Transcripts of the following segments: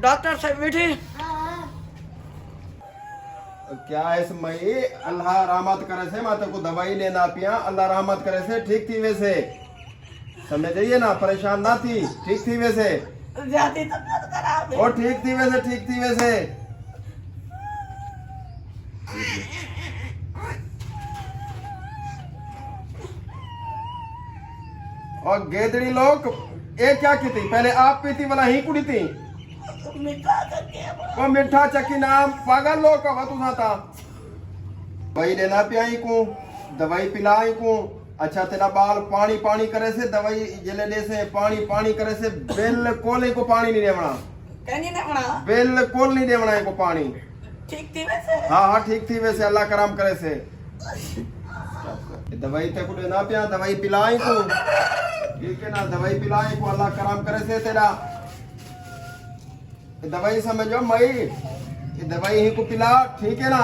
Doctor साहब बैठे। क्या है मई अल्लाह रहमत करे से मैं तेको दवाई लेना पिया अल्लाह रहमत करे से ठीक थी वैसे समझ जाइए ना परेशान ना थी ठीक थी वैसे ज्यादा तबीयत खराब है। और ठीक थी वैसे और गेदड़ी लोग ये क्या की थी पहले आप पीती वाला ही कुड़ी थी मीठा करके वो मिठा चक्की नाम पागल लोग का तुसा था दवाई लेना पियाई को दवाई पिलाई को अच्छा तेरा बाल पानी पानी करे से दवाई जले दे से पानी करे से बिल्कुल को पानी नहीं देवना कहीं नहीं बना बिल्कुल नहीं देवना को पानी ठीक थी वैसे। हाँ ठीक थी वैसे अल्लाह करम करे से दवाई ते को देना पिया दवाई पिलाई को ठीक है ना दवाई पिलाई को अल्लाह करम करे से तेरा दवाई समझो मई ये दवाई ही को पिला ठीक है ना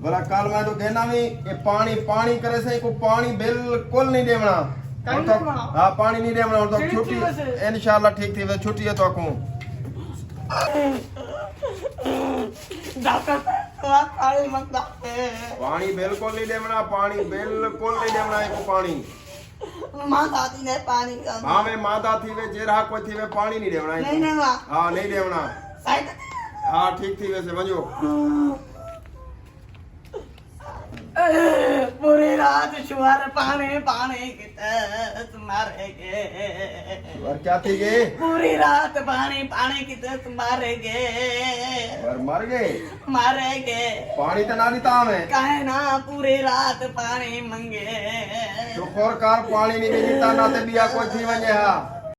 बोला काल मैं तो कहना भी ये पानी करे से को पानी बिल्कुल नहीं देवना हाँ पानी नहीं देवना और तो छुट्टी इंशाल्लाह ठीक थी वैसे छुट्टी है तो को डॉक्टर साहब पानी मत दे। पानी बिल्कुल नहीं देवना पानी बिल्कुल नहीं देवना को पानी माँ दादी ने पानी का हाँ मैं माता थी वे जेरा कोई थी वे पानी नहीं देवना नहीं नहीं माँ हाँ नहीं देवना साइड हाँ ठीक थी वैसे वजो पूरी रात शुगर पानी की तरह मारेंगे और क्या थी गे पूरी रात पानी की तरह मारेंगे और मर गए पानी तो ना देता हमें कहे ना पूरी रात पानी मंगे शुक्र कार पानी नहीं देता ना ते बिया कोई थी वजे हा